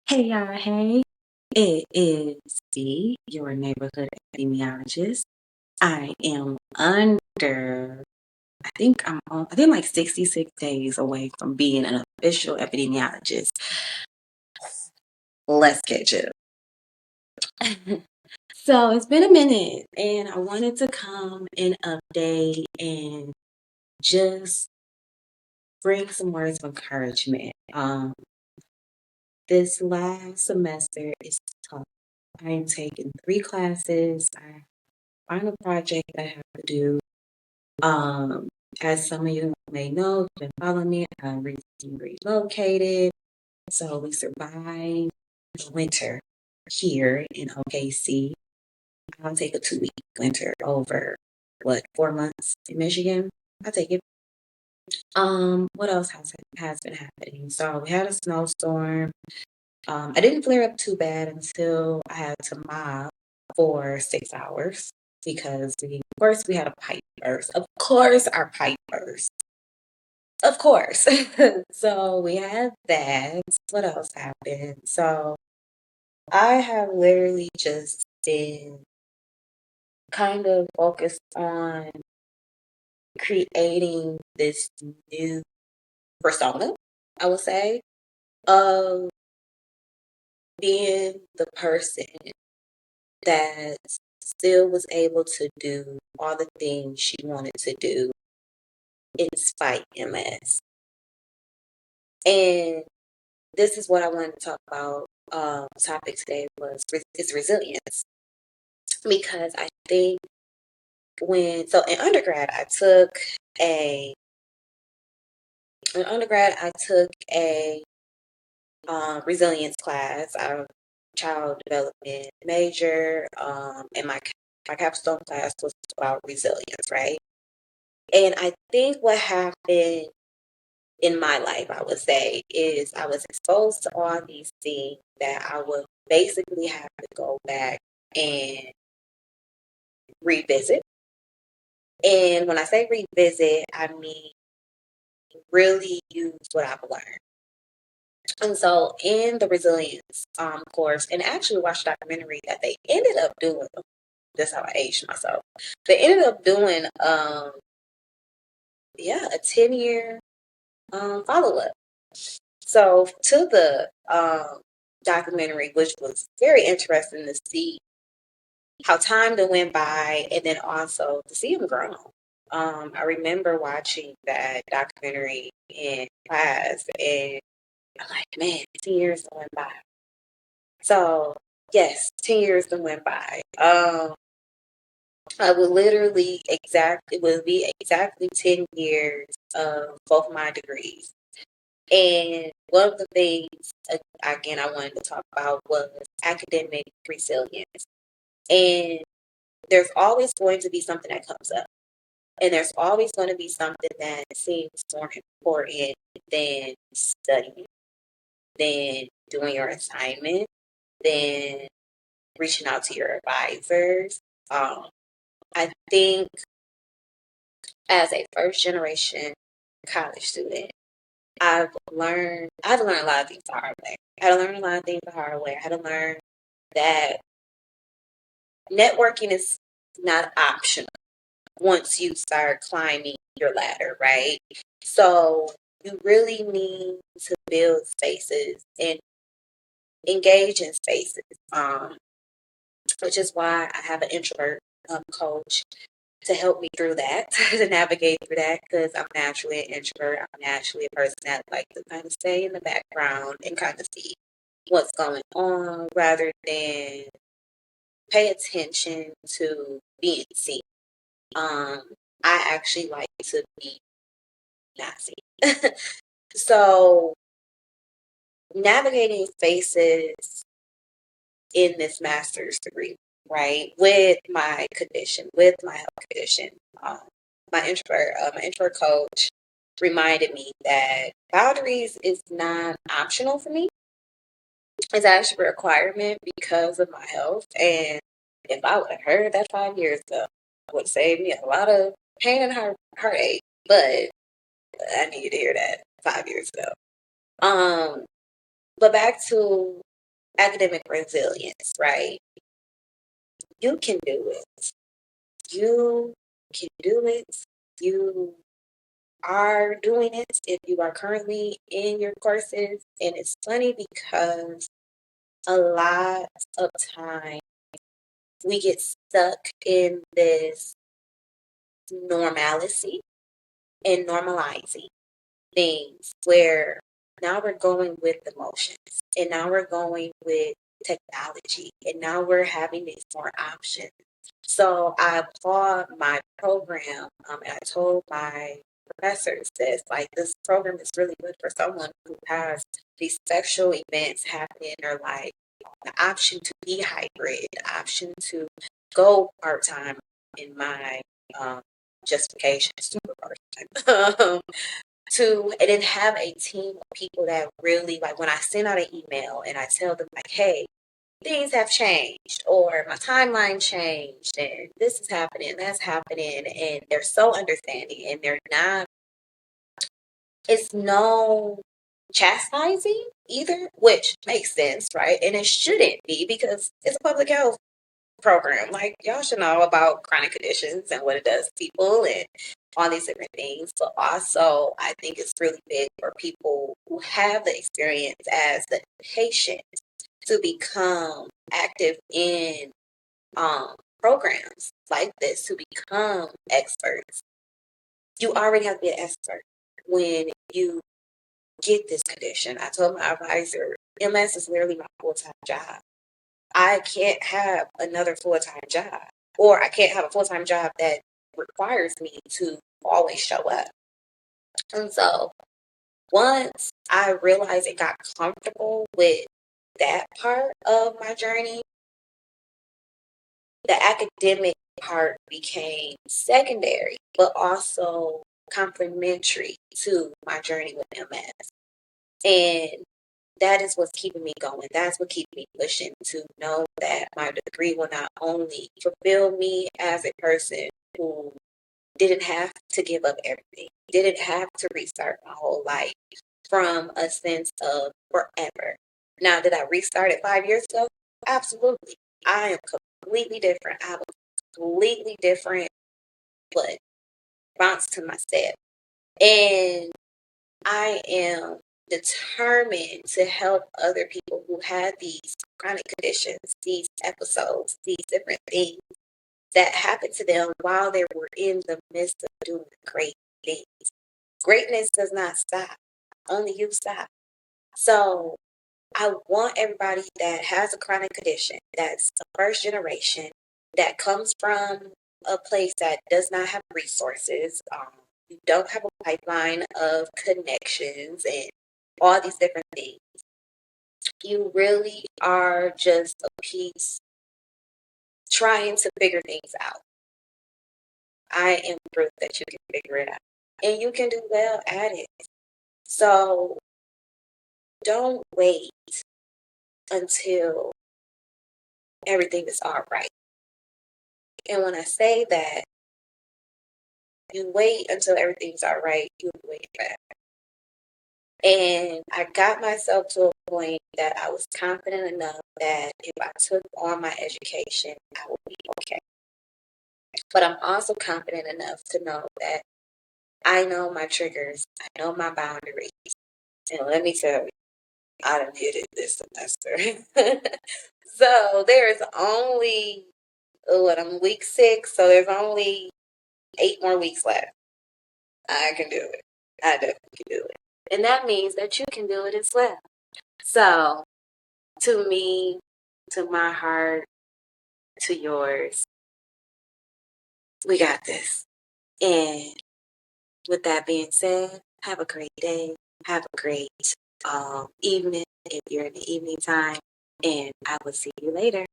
Hey y'all, hey. It is D, your neighborhood epidemiologist. I am I think like 66 days away from being an official epidemiologist. Let's catch up. So it's been a minute and I wanted to come and update and just bring some words of encouragement. This last semester is tough. I am taking 3 classes. I final project I have to do. Um, as some of you may know, if you've been following me, I recently relocated. So we survived the winter here in OKC. I'll take a 2-week winter over 4 months in Michigan. I'll take it. What else has been happening? So we had a snowstorm. I didn't flare up too bad until I had to mop for 6 hours because of course, we had a pipe burst. Of course, our pipe burst. Of course. So we had that. What else happened? So I have literally just been kind of focused on creating this new persona, I would say, of being the person that still was able to do all the things she wanted to do in spite MS. And this is what I wanted to talk about. Topic today is resilience, because I think in undergrad a I took a resilience class. I'm child development major, and my capstone class was about resilience, right? And I think what happened in my life, I would say, is I was exposed to all these things that I would basically have to go back and revisit. And when I say revisit, I mean really use what I've learned. And so in the resilience course, and actually watched a documentary that they ended up doing, that's how I aged myself. They ended up doing a 10-year follow-up. So to the documentary, which was very interesting to see how time that went by, and then also to see him grow. I remember watching that documentary in class, and I'm like, man, 10 years went by. So yes, 10 years went by. I would literally it would be exactly 10 years of both my degrees. And one of the things, again, I wanted to talk about was academic resilience. And there's always going to be something that comes up. And there's always going to be something that seems more important than studying, than doing your assignment, than reaching out to your advisors. I think as a first generation college student, I've learned a lot of things the hard way. I had to learn a lot of things the hard way. I had to learn that networking is not optional once you start climbing your ladder, right? So you really need to build spaces and engage in spaces, which is why I have an introvert coach to help me through that, to navigate through that, because I'm naturally an introvert. I'm naturally a person that like to kind of stay in the background and kind of see what's going on rather than pay attention to being seen. I actually like to be not seen. So navigating spaces in this master's degree, right, with my condition, with my health condition, my introvert coach reminded me that boundaries is not optional for me. It's actually a requirement because of my health. And if I would have heard that 5 years ago, it would save me a lot of pain and heartache. But I needed to hear that 5 years ago. But back to academic resilience, right? You can do it. You can do it. You are doing it if you are currently in your courses. And it's funny because a lot of time we get stuck in this normalcy and normalizing things where now we're going with emotions and now we're going with technology and now we're having these more options. So I applaud my program, and I told my professors this, like, this program is really good for someone who has these special events happening in their life, the option to be hybrid, the option to go part-time in my justification, super part-time. To and then have a team of people that really, like, when I send out an email and I tell them, like, hey, things have changed or my timeline changed and this is happening, that's happening, and they're so understanding and they're not, it's no chastising either, which makes sense, right? And it shouldn't be because it's a public health program. Like, y'all should know about chronic conditions and what it does to people and all these different things. But also, I think it's really big for people who have the experience as the patient to become active in programs like this, to become experts. You already have to be an expert when you get this condition. I told my advisor, MS is literally my full-time job. I can't have another full-time job, or I can't have a full-time job that requires me to always show up. And so once I realized and got comfortable with that part of my journey, the academic part became secondary, but also complementary to my journey with MS. And that is what's keeping me going. That's what keeps me pushing, to know that my degree will not only fulfill me as a person who didn't have to give up everything, didn't have to restart my whole life from a sense of forever. Now, did I restart it 5 years ago? Absolutely. I am completely different. I have a completely different but bounce to my step. And I am determined to help other people who have these chronic conditions, these episodes, these different things that happened to them while they were in the midst of doing great things. Greatness does not stop. Only you stop. So I want everybody that has a chronic condition, that's the first generation, that comes from a place that does not have resources, you don't have a pipeline of connections and all these different things. You really are just a piece trying to figure things out. I am proof that you can figure it out. And you can do well at it. So don't wait until everything is all right. And when I say that, you wait until everything's all right, you wait back. And I got myself to a point that I was confident enough that if I took on my education, I would be okay. But I'm also confident enough to know that I know my triggers, I know my boundaries. And let me tell you, I done hit it this semester. So there's only, I'm week 6, so there's only 8 more weeks left. I can do it. I definitely can do it. And that means that you can do it as well. So, to me, to my heart, to yours, we got this. And with that being said, have a great day. Have a great evening if you're in the evening time. And I will see you later.